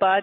5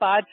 5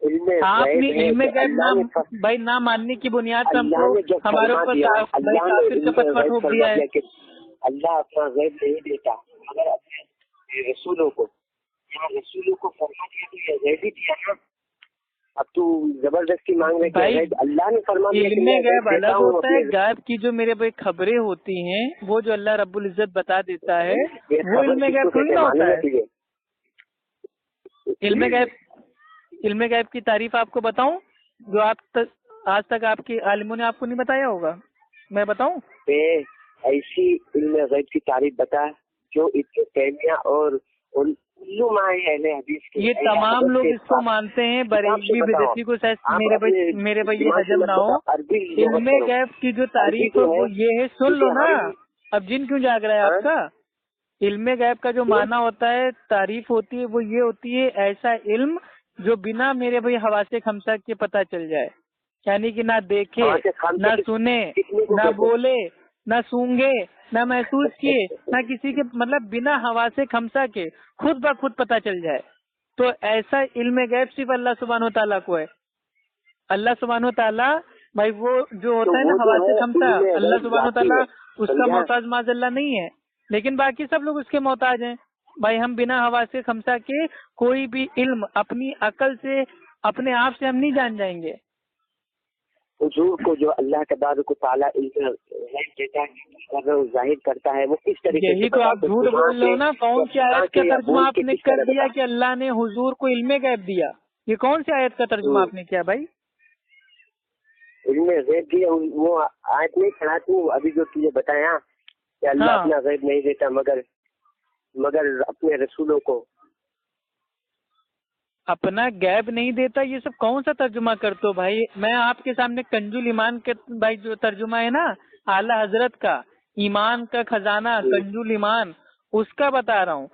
آپ نے علم غیب بھائی نہ ماننے کی بنیاد پر ہم کو ہمارے اوپر کافر کا فتویٰ ٹھوک دیا ہے. اللہ اپنا غیب نہیں دیتا مگر اپنے رسولوں کو، یہاں رسولوں کو فرما دیا تو یہ غیب ہی دیا نا. اب تو زبردستی مانگ رہے کہ غیب اللہ نے فرما دیا. علم غیب الگ ہوتا ہے، غیب کی جو میرے بھائی خبریں ہوتی ہیں وہ جو اللہ رب العزت بتا دیتا ہے وہ علم غیب تھوڑی نہ ہوتا ہے. علم غیب کی تعریف آپ کو بتاؤں جو آج تک آپ کے عالموں نے آپ کو نہیں بتایا ہوگا، میں بتاؤں؟ ایسی علم غیب کی تعریف بتا جو ابن تیمیہ اور حدیث کی، یہ تمام لوگ اس کو مانتے ہیں. بریلوی بدعتی کو میرے بھائی یہ حجم نہ ہو. علم غیب کی جو تعریف ہے وہ یہ ہے، سن لو نا، اب جن کیوں جاگ رہا ہے آپ کا. علم غیب کا جو معنی ہوتا ہے، تعریف ہوتی ہے وہ یہ ہوتی ہے ایسا علم جو بنا میرے بھائی حواس خمسہ کے پتہ چل جائے، یعنی کہ نہ دیکھے نہ سنے نہ بولے نہ سونگے نہ محسوس کیے نہ کسی کے مطلب بنا حواس خمسہ کے خود بخود پتہ چل جائے. تو ایسا علم غیب صرف اللہ سبحانہ و تعالیٰ کو ہے. اللہ سبحانہ و تعالیٰ بھائی وہ جو ہوتا ہے نا حواس خمسہ، اللہ سبحانہ و تعالیٰ اس کا محتاج معاذ اللہ نہیں ہے، لیکن باقی سب لوگ اس کے محتاج ہیں. بھائی ہم بنا حواس خمسہ کے کوئی بھی علم اپنی عقل سے اپنے آپ سے ہم نہیں جان جائیں گے. حضور کو جو اللہ تبارک و تعالیٰ دیتا ہے ظاہر کرتا ہے وہ کس طریقے سے؟ یہی تو آپ جھوٹ بول رہے ہو نا. کون سی آیت کا ترجمہ آپ نے کر دیا کہ اللہ نے حضور کو علم غیب دیا؟ یہ کون سی آیت کا ترجمہ آپ نے کیا بھائی؟ علم غیب دیا وہ آیت نہیں پڑھاتی ہوں ابھی جو تجھے بتایا کہ اللہ اپنا غیب نہیں دیتا مگر اپنے رسولوں کو اپنا غیب نہیں دیتا. یہ سب کون سا ترجمہ کرتے ہو بھائی؟ میں آپ کے سامنے کنزُل ایمان کے بھائی جو ترجمہ ہے نا اعلیٰ حضرت کا ایمان کا خزانہ کنزُل ایمان اس کا بتا رہا ہوں.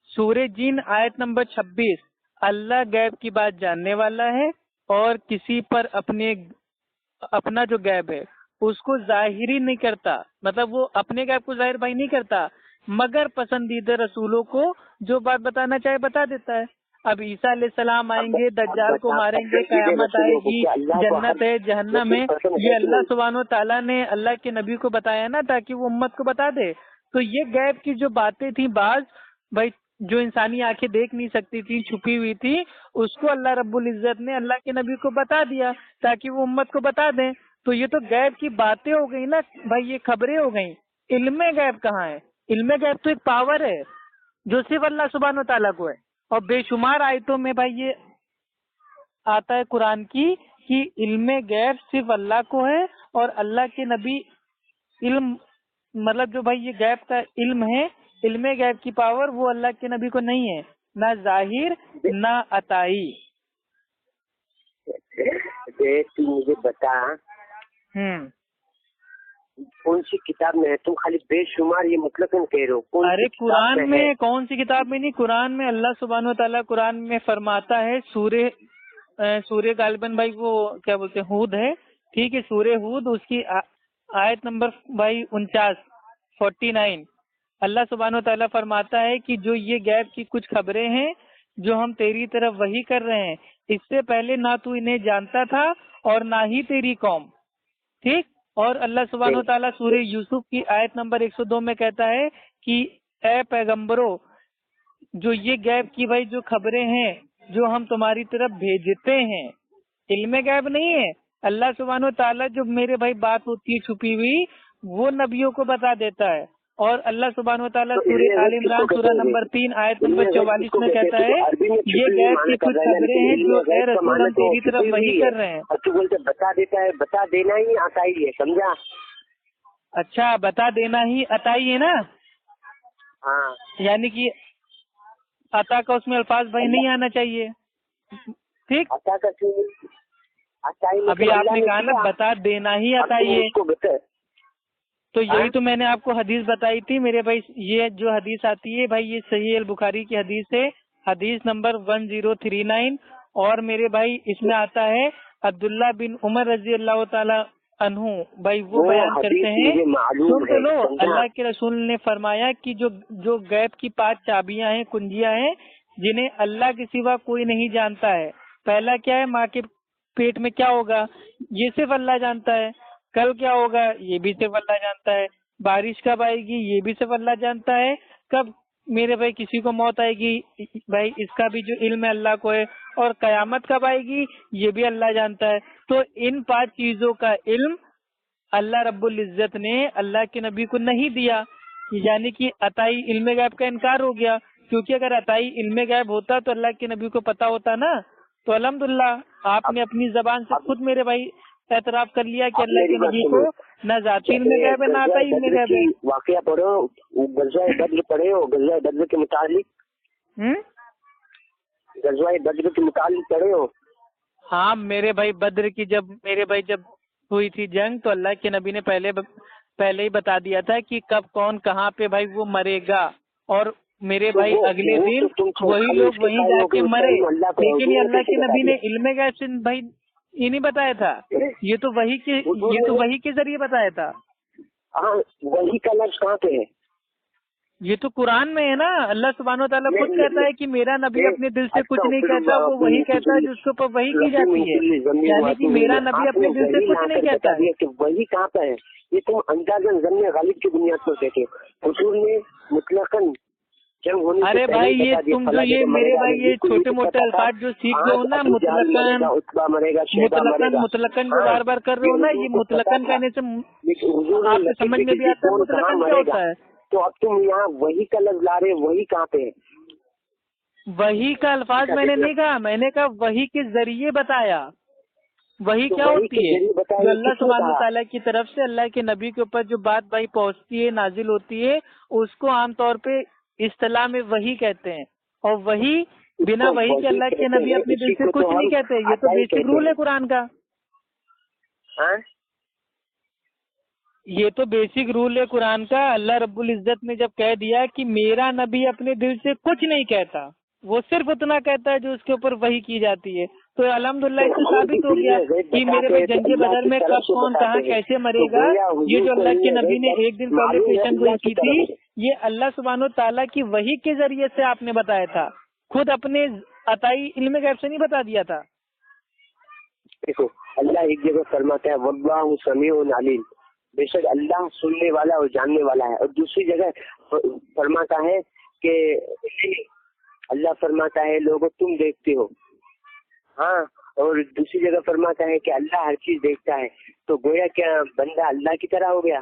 سورہ جن آیت نمبر 26، اللہ غیب کی بات جاننے والا ہے اور کسی پر اپنا جو غیب ہے اس کو ظاہری نہیں کرتا، مطلب وہ اپنے غیب کو ظاہر بھائی نہیں کرتا مگر پسندیدہ رسولوں کو جو بات بتانا چاہے بتا دیتا ہے. اب عیسیٰ علیہ السلام آئیں گے، دجال کو ماریں گے، قیامت آئے گی، جنت ہے جہنم ہے، یہ اللہ سبحانہ و تعالیٰ نے اللہ کے نبی کو بتایا نا تاکہ وہ امت کو بتا دے. تو یہ غیب کی جو باتیں تھیں بعض بھائی جو انسانی آنکھیں دیکھ نہیں سکتی تھی، چھپی ہوئی تھی، اس کو اللہ رب العزت نے اللہ کے نبی کو بتا دیا تاکہ وہ امت کو بتا دیں. تو یہ تو غیب کی باتیں ہو گئی نا بھائی، یہ خبریں ہو گئیں. علم غیب کہاں ہے؟ علم غیب تو ایک پاور ہے جو صرف اللہ سبحانہ و تعالیٰ کو ہے. اور بے شمار آیتوں میں بھائی یہ آتا ہے قرآن کی کہ علم غیب صرف اللہ کو ہے اور اللہ کے نبی علم مطلب جو بھائی یہ غیب کا علم ہے، علم غیب کی پاور وہ اللہ کے نبی کو نہیں ہے، نہ ظاہر نہ عطائی. مجھے بتا کون سی کتاب میں ہے؟ تم خالی بے شمار یہ مطلب تم کہہ رہے ہو. ارے قرآن میں کون سی کتاب میں نہیں، قرآن میں اللہ سبحانہ و تعالیٰ قرآن میں فرماتا ہے. سورہ غالباً بھائی وہ کیا بولتے ہیں ہود ہے، ٹھیک ہے، سورہ ہود اس کی آیت نمبر بھائی 49 اللہ سبحانہ و تعالیٰ فرماتا ہے کہ جو یہ غیب کی کچھ خبریں ہیں جو ہم تیری طرف وحی کر رہے ہیں، اس سے پہلے نہ تو انہیں جانتا تھا اور نہ ہی تیری قوم. ٹھیک. اور اللہ سبحانہ و تعالیٰ سورہ یوسف کی آیت نمبر 102 میں کہتا ہے کہ اے پیغمبرو جو یہ غیب کی بھائی جو خبریں ہیں جو ہم تمہاری طرف بھیجتے ہیں، علم غیب نہیں ہے. اللہ سبحانہ و تعالیٰ جو میرے بھائی بات ہوتی ہے چھپی ہوئی وہ نبیوں کو بتا دیتا ہے. اور اللہ سبحانہ و تعالیٰ سورہ آل عمران سورہ نمبر 3 آیت نمبر 44 میں کہتا ہے یہ غیب کی کچھ خبریں ہیں جو اے رسول ہم تیری طرف وحی کر رہے ہیں. اور تو بولتے بتا دیتا ہے، بتا دینا ہی آتا ہی ہے، سمجھا؟ اچھا بتا دینا ہی عطائی ہے نا؟ ہاں، یعنی کہ عطا کا اس میں الفاظ بھائی نہیں آنا چاہیے. ٹھیک. عطا کا ابھی آپ نے کہا نا بتا دینا ہی عطائی ہے، تو یہی تو میں نے آپ کو حدیث بتائی تھی میرے بھائی. یہ جو حدیث آتی ہے بھائی یہ صحیح البخاری کی حدیث ہے، حدیث نمبر 1039. اور میرے بھائی اس میں آتا ہے عبداللہ بن عمر رضی اللہ تعالی عنہ بھائی وہ بیان کرتے ہیں، سن تو لو، اللہ کے رسول نے فرمایا کہ جو غیب کی 5 چابیاں ہیں، کنجیاں ہیں جنہیں اللہ کے سوا کوئی نہیں جانتا ہے. پہلا کیا ہے، ماں کے پیٹ میں کیا ہوگا یہ صرف اللہ جانتا ہے، کل کیا ہوگا یہ بھی صرف اللہ جانتا ہے، بارش کب آئے گی یہ بھی صرف اللہ جانتا ہے، کب میرے بھائی کسی کو موت آئے گی بھائی اس کا بھی جو علم ہے اللہ کو ہے، اور قیامت کب آئے گی یہ بھی اللہ جانتا ہے۔ تو ان 5 چیزوں کا علم اللہ رب العزت نے اللہ کے نبی کو نہیں دیا، یعنی کہ عطائی علم غیب کا انکار ہو گیا، کیونکہ اگر عطائی علم غیب ہوتا تو اللہ کے نبی کو پتا ہوتا نا۔ تو الحمدللہ آپ نے اپنی زبان سے خود میرے بھائی اعتراف کر لیا کہ اللہ کے نبی کو نہ ذاتی علم غیب ہے نہ عطائی علم غیب ہے۔ واقعہ پڑھو، غزوہ بدر پڑھے ہو، غزوہ بدر کے متعلق، غزوہ بدر کے متعلق پڑھے ہو؟ ہاں میرے بھائی بدر کی جب ہوئی تھی جنگ تو اللہ کے نبی نے پہلے ہی بتا دیا تھا کہ کب کون کہاں پہ بھائی وہ مرے گا، اور میرے بھائی اگلے دن وہی لوگ وہیں جا کے مرے، لیکن یہ اللہ کے نبی نے علم غیب سے بھائی یہ نہیں بتایا تھا، یہ تو وہی کے ذریعے بتایا تھا۔ ہاں وہی کا لفظ کہاں پہ ہے؟ یہ تو قرآن میں ہے نا، اللہ سبحانہ و تعالیٰ خود کہتا ہے کہ میرا نبی اپنے دل سے کچھ نہیں کہتا، وہ وہی کہتا ہے جس کے اوپر وہی کی جاتی ہے، یعنی کہ میرا نبی اپنے دل سے کچھ نہیں کہتا ہے۔ کہ وہی کہاں پہ ہے؟ یہ تم اندازاً ضمن غالب کی بنیاد پر دیکھے، حضور نے مطلقاً جنگ ہونے سے ارے پہلے بھائی ہی یہ بتا دیا تم جو یہ میرے بھائی یہ چھوٹے موٹے الفاظ جو سیکھ رہے ہو نا، مطلقاً جو بار بار کر رہے ہو نا، یہ مطلقاً کہنے سے آپ کو سمجھ میں بھی آتا ہے مطلقاً کیا ہوتا ہے۔ تو اب تم یہاں وہی کا لفظ لا رہے، وہی کہاں پہ ہے؟ وہی کا الفاظ میں نے نہیں کہا، میں نے کہا وہی کے ذریعے بتایا۔ وہی کیا ہوتی ہے؟ جو اللہ سبحانہ تعالیٰ کی طرف سے اللہ کے نبی کے اوپر جو بات بھائی پہنچتی ہے، نازل ہوتی ہے، اس کو عام طور پہ اصطلاح میں وہی کہتے ہیں، اور وہی بنا وہی کے اللہ کے نبی اپنے دل سے کچھ نہیں کہتے، یہ تو بیسک رول ہے قرآن کا۔ یہ تو بیسک رول ہے قرآن کا۔ اللہ رب العزت نے جب کہہ دیا کہ میرا نبی اپنے دل سے کچھ نہیں کہتا، وہ صرف اتنا کہتا ہے جو اس کے اوپر وحی کی جاتی ہے، تو الحمدللہ اس سے ثابت ہو گیا کہ میرے بھائی جنگ بدر میں کب کون کہاں کیسے مرے گا، یہ جو اللہ کے نبی نے ایک دن پہلے پیشن گوئی کی تھی، یہ اللہ سبحانہ و تعالیٰ کی وحی کے ذریعے سے آپ نے بتایا تھا، خود اپنے عطائی علم غیب سے نہیں بتا دیا تھا۔ دیکھو اللہ ایک جگہ فرماتا ہے واللہ سمیع علیم، بے شک اللہ سننے والا اور جاننے والا ہے، اور دوسری جگہ فرماتا ہے کہ اللہ فرماتا ہے لوگوں تم دیکھتے ہو، ہاں، اور دوسری جگہ فرماتا ہے کہ اللہ ہر چیز دیکھتا ہے، تو گویا کیا بندہ اللہ کی طرح ہو گیا؟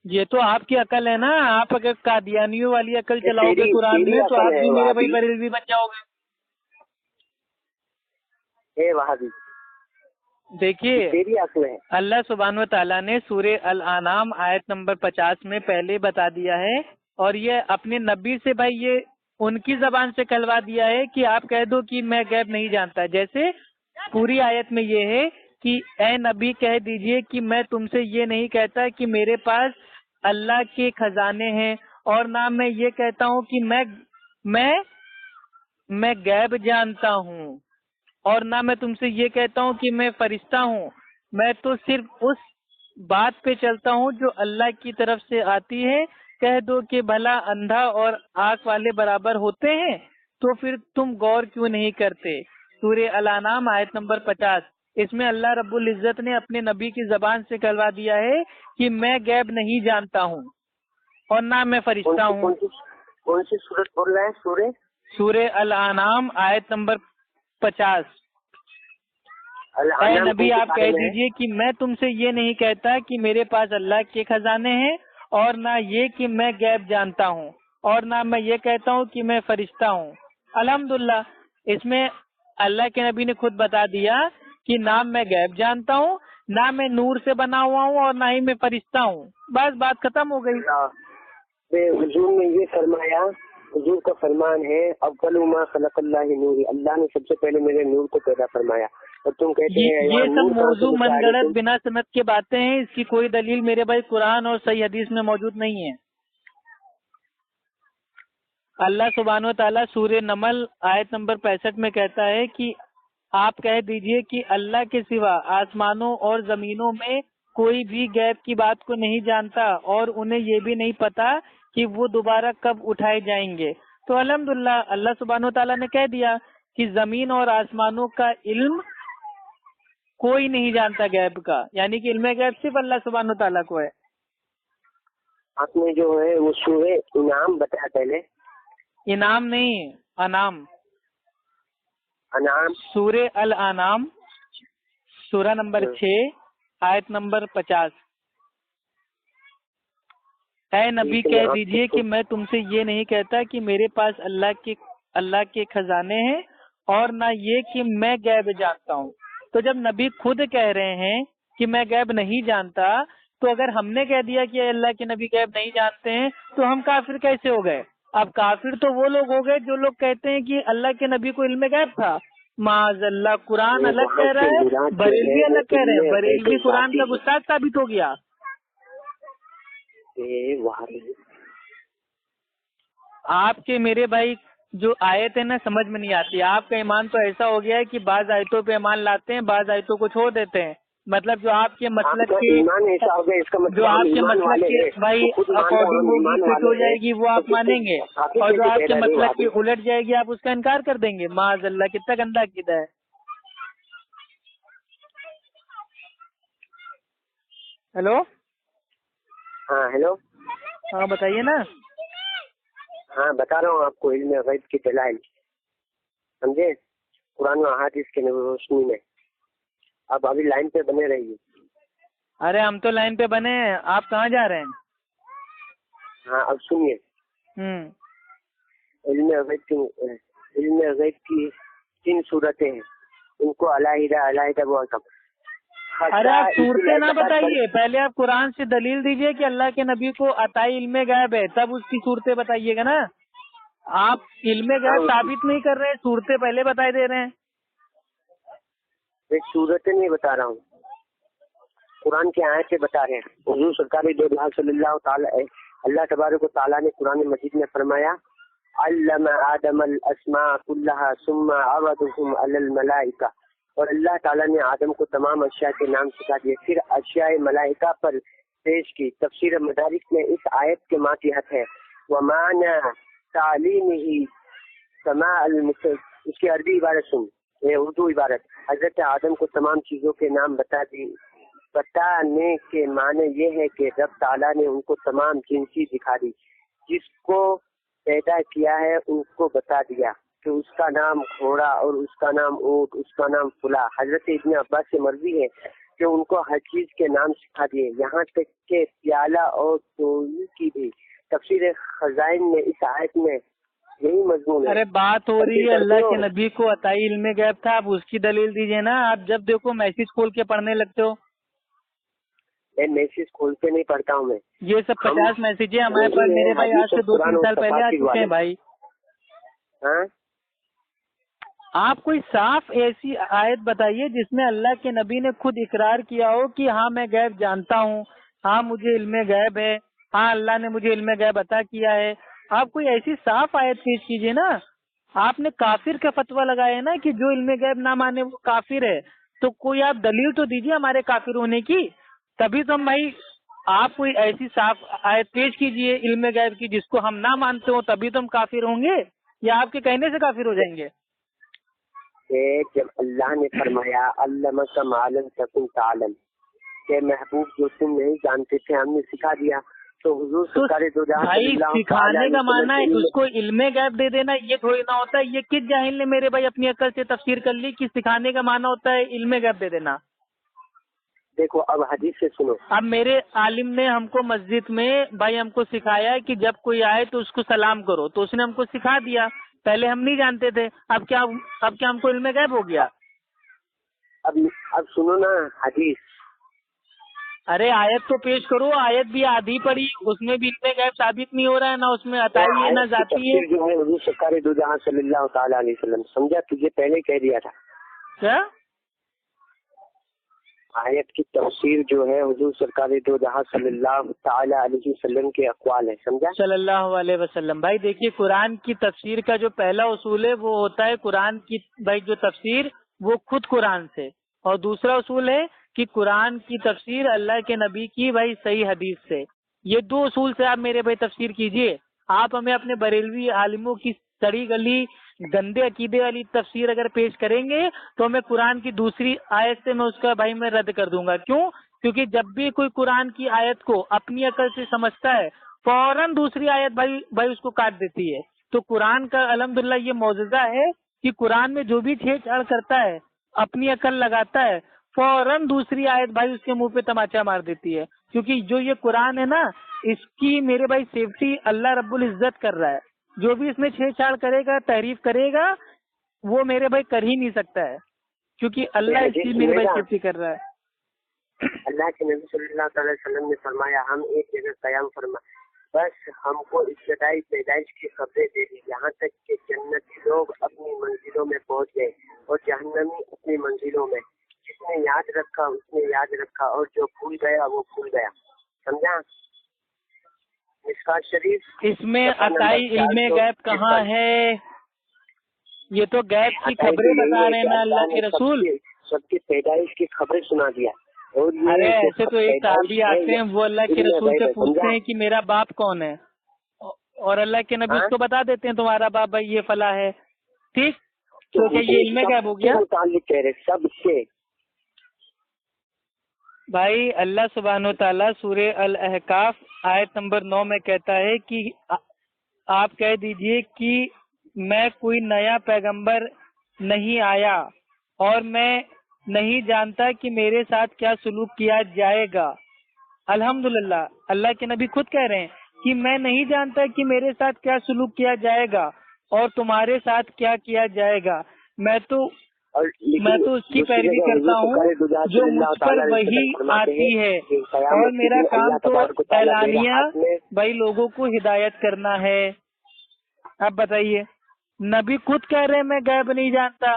یہ تو آپ کی عقل ہے نا، آپ اگر قادیانیوں والی عقل چلاؤ گے قرآن میں تو آپ بھی میرے بھائی بریلوی بن جاؤ گے۔ دیکھیے اللہ سبحانہ و تعالیٰ نے سورہ الانعام آیت نمبر 50 میں پہلے بتا دیا ہے، اور یہ اپنے نبی سے بھائی یہ ان کی زبان سے کہلوا دیا ہے کہ آپ کہہ دو کہ میں غیب نہیں جانتا، جیسے پوری آیت میں یہ ہے کہ اے نبی کہہ دیجئے کہ میں تم سے یہ نہیں کہتا کہ میرے پاس اللہ کے خزانے ہیں، اور نہ میں یہ کہتا ہوں کہ میں غیب جانتا ہوں، اور نہ میں تم سے یہ کہتا ہوں کہ میں فرشتہ ہوں، میں تو صرف اس بات پہ چلتا ہوں جو اللہ کی طرف سے آتی ہے۔ کہہ دو کہ بھلا اندھا اور آنکھ والے برابر ہوتے ہیں، تو پھر تم غور کیوں نہیں کرتے۔ سورہ الانعام آیت نمبر 50، اس میں اللہ رب العزت نے اپنے نبی کی زبان سے کہلوا دیا ہے کہ میں غیب نہیں جانتا ہوں اور نہ میں فرشتہ ہوں۔ کون سی سورت بول رہے ہیں؟ سورہ الانعام آیت نمبر 50۔ اے نبی آپ کہہ دیجئے کہ میں تم سے یہ نہیں کہتا کہ میرے پاس اللہ کے خزانے ہیں، اور نہ یہ کہ میں غیب جانتا ہوں، اور نہ میں یہ کہتا ہوں کہ میں فرشتہ ہوں۔ الحمدللہ اس میں اللہ کے نبی نے خود بتا دیا کہ نہ میں غیب جانتا ہوں، نہ میں نور سے بنا ہوا ہوں، اور نہ ہی میں فرشتہ ہوں۔ بس بات ختم ہو گئی۔ حضور نے یہ فرمایا، حضور کا فرمان ہے اول ما خلق اللہ نور، اللہ نے سب سے پہلے میرے نور کو پیدا فرمایا، اور تم کہتے ہیں یہ سب موضوع من گڑت بنا سند کے باتیں ہیں، اس کی کوئی دلیل میرے بھائی قرآن اور صحیح حدیث میں موجود نہیں ہے۔ اللہ سبحانہ و تعالیٰ سورہ نمل آیت نمبر 65 میں کہتا ہے کہ آپ کہہ دیجئے کہ اللہ کے سوا آسمانوں اور زمینوں میں کوئی بھی غیب کی بات کو نہیں جانتا، اور انہیں یہ بھی نہیں پتا کہ وہ دوبارہ کب اٹھائے جائیں گے۔ تو الحمدللہ اللہ سبحانہ و تعالیٰ نے کہہ دیا کہ زمین اور آسمانوں کا علم کوئی نہیں جانتا غیب کا، یعنی کہ علم غیب صرف اللہ سبحانہ تعالیٰ کو ہے۔ آپ نے جو ہے وہ سورہ انعام بتایا پہلے، انعام نہیں، انعام، انعام، سورہ الانعام، سورہ نمبر 6 آیت نمبر 50۔ اے نبی کہہ دیجئے کہ میں تم سے یہ نہیں کہتا کہ میرے پاس اللہ کے خزانے ہیں، اور نہ یہ کہ میں غیب جانتا ہوں۔ تو جب نبی خود کہہ رہے ہیں کہ میں غیب نہیں جانتا، تو اگر ہم نے کہہ دیا کہ اللہ کے نبی غیب نہیں جانتے ہیں تو ہم کافر کیسے ہو گئے؟ اب کافر تو وہ لوگ ہو گئے جو لوگ کہتے ہیں کہ اللہ کے نبی کو علم غیب تھا۔ معاذ اللہ، قرآن الگ کہہ رہا ہے، بریلوی الگ کہہ رہے ہیں، بریلوی قرآن کا گستاخ ثابت ہو گیا۔ آپ کے میرے بھائی جو آیت ہے نا سمجھ میں نہیں آتی، آپ کا ایمان تو ایسا ہو گیا ہے کہ بعض آیتوں پہ ایمان لاتے ہیں، بعض آیتوں کو چھوڑ دیتے ہیں۔ مطلب جو آپ کے مسلک کے جو آپ کے مسلک کے بھائی اکارڈنگ ہوگی فٹ ہو جائے گی وہ آپ مانیں گے، اور جو آپ کے مسلک کی الٹ جائے گی آپ اس کا انکار کر دیں گے۔ معاذ اللہ، کتنا گندا عقیدہ ہے۔ ہیلو، ہاں ہیلو، ہاں بتائیے نا۔ ہاں بتا رہا ہوں آپ کو علم غیب کی دلائل، سمجھے، قرآن و احادیث کی روشنی میں۔ اب ابھی لائن پہ بنے رہیے۔ ارے ہم تو لائن پہ بنے ہیں، آپ کہاں جا رہے ہیں؟ ہاں اب سنیے، علم غیب کی 3 صورتیں ہیں، ان کو علیحدہ بولتا ہوں۔ ارے آپ صورتیں نہ بتائیے، پہلے آپ قرآن سے دلیل دیجئے کہ اللہ کے نبی کو عطائی علم غیب ہے، تب اس کی صورتیں بتائیے گا نا۔ آپ علم غیب ثابت نہیں کر رہے ہیں، صورتیں پہلے بتائی دے رہے ہیں۔ ایک صورتیں نہیں بتا رہا ہوں، قرآن کی آیتیں بتا رہے ہیں۔ حضور سرکار دو جہاں صلی اللہ تعالی، اللہ تبارک و تعالیٰ نے قرآن مجید میں فرمایا، علم آدم الاسماء کلها ثم عرضهم علی الملائکہ، اور اللہ تعالیٰ نے آدم کو تمام اشیاء کے نام سکھا دیے، پھر اشیاء ملائکہ پر پیش کی۔ تفسیر مدارک میں اس آیت کے ماتحت ہے ومعنی تعلیمہ سماع اس کی عربی عبارت سن، یہ اردو عبارت، حضرت آدم کو تمام چیزوں کے نام بتانے کے معنی یہ ہے کہ رب تعالیٰ نے ان کو تمام جنسی دکھا دی، جس کو پیدا کیا ہے ان کو بتا دیا کہ اس کا نام گھوڑا اور اس کا نام اونٹ، اس کا نام فلاں۔ حضرت ابن عباس سے مروی ہے کہ ان کو ہر چیز کے نام سکھا دیے، یہاں تک کہ پیالہ اور تولی کی بھی۔ تفسیر خزائن میں اس آیت میں یہی مضمون ہے۔ ارے بات ہو رہی ہے اللہ کے نبی کو عطائی علم غیب تھا، آپ اس کی دلیل دیجئے نا۔ آپ جب دیکھو میسج کھول کے پڑھنے لگتے ہو۔ میسج کھول کے نہیں پڑھتا ہوں میں، یہ سب 50 میسیجیں ہمارے پاس میرے بھائی آج سے 2-3 سال پہلے آ چکے ہیں بھائی۔ ہاں آپ کوئی صاف ایسی آیت بتائیے جس میں اللہ کے نبی نے خود اقرار کیا ہو کہ ہاں میں غیب جانتا ہوں، ہاں مجھے علم غیب ہے، ہاں اللہ نے مجھے علم غیب عطا کیا ہے۔ آپ کوئی ایسی صاف آیت پیش کیجیے نا۔ آپ نے کافر کا فتویٰ لگایا ہے نا کہ جو علم غیب نہ مانے وہ کافر ہے، تو کوئی آپ دلیل تو دیجیے ہمارے کافر ہونے کی، تبھی تو ہم بھائی آپ کوئی ایسی صاف آیت پیش کیجیے علم غیب کی جس کو ہم نہ مانتے ہوں، تبھی تو ہم کافر ہوں گے، یا آپ کے کہنے سے کافر ہو جائیں گے؟ جب اللہ نے فرمایا علمک ما لم تکن تعلم، کہ محبوب جو تم نہیں جانتے تھے ہم نے سکھا دیا، تو حضور سرکار دو جہاں بھائی سکھانے کا معنی ہے اس کو علم غیب دے دینا، یہ تھوڑی نہ ہوتا ہے۔ یہ کس جاہل نے میرے بھائی اپنی عقل سے تفسیر کر لی کہ سکھانے کا معنی ہوتا ہے علم غیب دے دینا؟ دیکھو اب حدیث سے سنو۔ اب میرے عالم نے ہم کو مسجد میں بھائی ہم کو سکھایا کہ جب کوئی آئے تو اس کو سلام کرو، تو اس نے ہم کو سکھا دیا، پہلے ہم نہیں جانتے تھے، اب کیا ہم کو علم غیب ہو گیا؟ اب سنو نا حدیث۔ ارے آیت تو پیش کرو، آیت بھی آدھی پڑی، اس میں بھی علم غیب ثابت نہیں ہو رہا ہے، نہ اس میں عطائی ہے نہ ذاتی ہے۔ جو ہے حضور سرکار دو جہاں صلی اللہ تعالیٰ علیہ وسلم، سمجھا، تجھے پہلے کہہ دیا تھا کیا آیت کی تفسیر جو ہے حضور سرکار دو جہاں صلی اللہ تعالی علیہ وسلم کے اقوال ہے، سمجھا، صلی اللہ علیہ وسلم۔ بھائی دیکھیے قرآن کی تفسیر کا جو پہلا اصول ہے وہ ہوتا ہے قرآن کی بھائی جو تفسیر وہ خود قرآن سے، اور دوسرا اصول ہے کہ قرآن کی تفسیر اللہ کے نبی کی بھائی صحیح حدیث سے۔ یہ 2 اصول سے آپ میرے بھائی تفسیر کیجئے۔ آپ ہمیں اپنے بریلوی عالموں کی سڑی گلی گندے عقیدے والی تفسیر اگر پیش کریں گے تو میں قرآن کی دوسری آیت سے میں اس کا بھائی میں رد کر دوں گا. کیوں؟ کیونکہ جب بھی کوئی قرآن کی آیت کو اپنی عقل سے سمجھتا ہے فوراً دوسری آیت بھائی اس کو کاٹ دیتی ہے. تو قرآن کا الحمدللہ یہ معجزہ ہے کہ قرآن میں جو بھی چھیڑ چھاڑ کرتا ہے اپنی عقل لگاتا ہے فوراً دوسری آیت بھائی اس کے منہ پہ تماچا مار دیتی ہے. کیونکہ جو یہ قرآن ہے نا اس کی میرے بھائی سیفٹی اللہ رب العزت کر رہا ہے. جو بھی اس میں چھیڑ چھاڑ کرے گا تحریف کرے گا وہ میرے بھائی کر ہی نہیں سکتا ہے کیونکہ اللہ اس کی میرے بھائی سیفٹی کر رہا ہے. اللہ کے نبی صلی اللہ تعالی وسلم نے فرمایا ہم ایک جگہ قیام فرما بس ہم کو ابتدائی پیدائش کی خبریں دے دی یہاں تک کہ جنتی لوگ اپنی منزلوں میں پہنچ گئے اور جہنمی اپنی منزلوں میں. جس نے یاد رکھا اس نے یاد رکھا اور جو بھول گیا وہ بھول گیا. سمجھا؟ مشکات شریف. اس میں عطائی علم غیب کہاں ہے؟ یہ تو غیب کی خبریں بتا رہے ہیں نا اللہ کے رسول. سب کی پیدائش کی خبریں سنا دیا. ارے ایسے تو ایک صحابی آتے ہیں وہ اللہ کے رسول سے پوچھتے ہیں کہ میرا باپ کون ہے اور اللہ کے نبی اس کو بتا دیتے ہیں تمہارا باپ بھائی یہ فلاں ہے. ٹھیک تو کیا یہ علم غیب ہو گیا؟ سب سے بھائی اللہ سبحانہ و تعالیٰ سورہ الاحقاف آیت نمبر 9 میں کہتا ہے کہ آپ کہہ دیجئے کہ میں کوئی نیا پیغمبر نہیں آیا اور میں نہیں جانتا کہ میرے ساتھ کیا سلوک کیا جائے گا. الحمدللہ اللہ کے نبی خود کہہ رہے ہیں کہ میں نہیں جانتا کہ میرے ساتھ کیا سلوک کیا جائے گا اور تمہارے ساتھ کیا کیا جائے گا. میں تو اس کی پیروی کرتا ہوں جو مجھ پر وہی آتی ہے اور میرا کام تو اعلانیہ بھائی لوگوں کو ہدایت کرنا ہے. اب بتائیے نبی خود کہہ رہے ہیں میں غیب نہیں جانتا.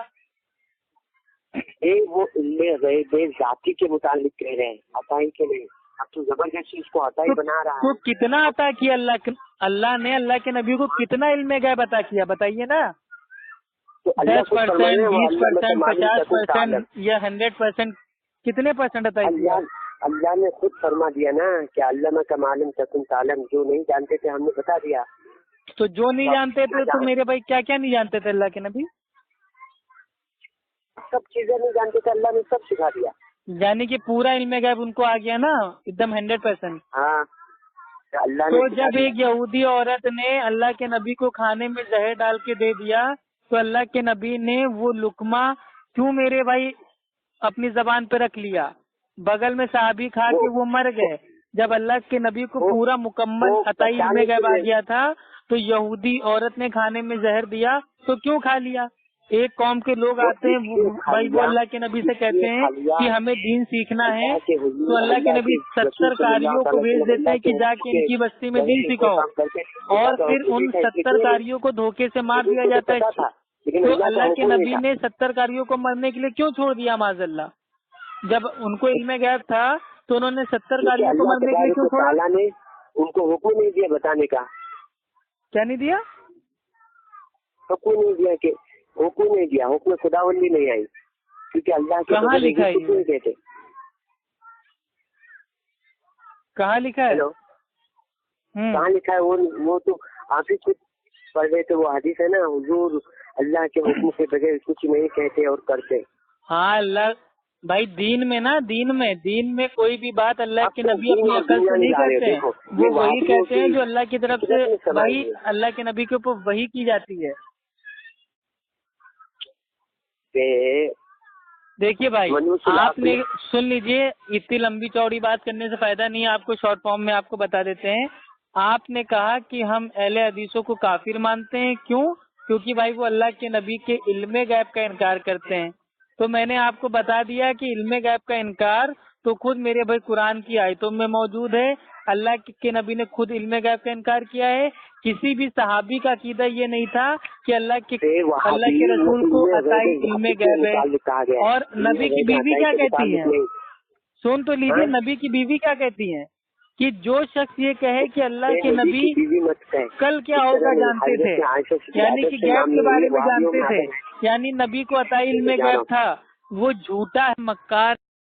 وہ علم غیب ذاتی کے متعلق کہہ رہے ہیں عطائی کے نہیں. اب تو زبردستی اس کو عطائی بنا رہا ہے. تو کتنا عطا کیا اللہ نے اللہ کے نبی کو کتنا علم غیب عطا کیا بتائیے نا. 10%, 20%, 50% یا 100%, کتنے پرسنٹ عطا کیا؟ اللہ نے خود فرما دیا نا کہ علامہ کا معلوم تکن تعلم. جو نہیں جانتے تھے ہم نے بتا دیا. تو جو نہیں جانتے تھے تو میرے بھائی کیا کیا نہیں جانتے تھے اللہ کے نبی؟ سب چیزیں نہیں جانتے تھے اللہ نے سب سکھا دیا. یعنی کہ پورا علم غیب ان کو آ گیا نا ایک دم 100%. ہاں اللہ تو جب ایک یہودی عورت نے اللہ کے نبی کو کھانے میں زہر ڈال کے دے دیا تو اللہ کے نبی نے وہ لقمہ کیوں میرے بھائی اپنی زبان پہ رکھ لیا؟ بغل میں صحابی کھا کے وہ مر گئے. جب اللہ کے نبی کو پورا مکمل عطائی علم غیب آ گیا تھا تو یہودی عورت نے کھانے میں زہر دیا تو کیوں کھا لیا؟ ایک قوم کے لوگ آتے ہیں بھائی وہ اللہ کے نبی سے کہتے ہیں کہ ہمیں دین سیکھنا ہے تو اللہ کے نبی 70 قاریوں کو بھیج دیتے ہیں کہ جا کے ان کی بستی میں دین سکھاؤ اور پھر ان 70 قاریوں کو دھوکے سے مار دیا جاتا ہے. تو اللہ کے نبی نے 70 قاریوں کو مرنے کے لیے کیوں چھوڑ دیا معاذ اللہ؟ جب ان کو علم غیب تھا تو انہوں نے 70 قاریوں کو مرنے کے لیے کیوں چھوڑا؟ اللہ نے ان کو حکم نہیں دیا بتانے کا. کیا نہیں دیا؟ حکم نہیں دیا کہ حکم نہیں دیا. حکم خداوندی نہیں آئی کیونکہ اللہ کے کہاں لکھا ہے؟ کہاں لکھا ہے؟ کہاں لکھا ہے؟ وہ تو آپ ہی خود پڑھ رہے تھے. وہ حدیث ہے نا حضور اللہ کے حکم کے بغیر کچھ نہیں کہتے اور کرتے. ہاں اللہ بھائی دین میں کوئی بھی بات اللہ کے نبی اپنی عقل سے نہیں کرتے. وہ وہی کہتے ہیں جو اللہ کی طرف سے بھائی اللہ کے نبی کے اوپر وحی کی جاتی ہے. دیکھیے بھائی آپ نے سن لیجئے اتنی لمبی چوڑی بات کرنے سے فائدہ نہیں ہے. آپ کو شارٹ فارم میں آپ کو بتا دیتے ہیں. آپ نے کہا کہ ہم اہل حدیثوں کو کافر مانتے ہیں. کیوں؟ کیونکہ بھائی وہ اللہ کے نبی کے علم غیب کا انکار کرتے ہیں. تو میں نے آپ کو بتا دیا کہ علم غیب کا انکار تو خود میرے بھائی قرآن کی آیتوں میں موجود ہے. اللہ کے نبی نے خود علم غیب کا انکار کیا ہے. کسی بھی صحابی کا عقیدہ یہ نہیں تھا کہ اللہ کے رسول کو عطائی علم غیب ہے. اور نبی کی بیوی کیا کہتی ہیں؟ سن تو لیجیے نبی کی بیوی کیا کہتی ہیں کہ جو شخص یہ کہے کہ اللہ کے نبی کل کیا ہوگا جانتے تھے یعنی کہ غیب کے بارے میں جانتے تھے یعنی نبی کو عطائی علم غیب تھا وہ جھوٹا ہے مکار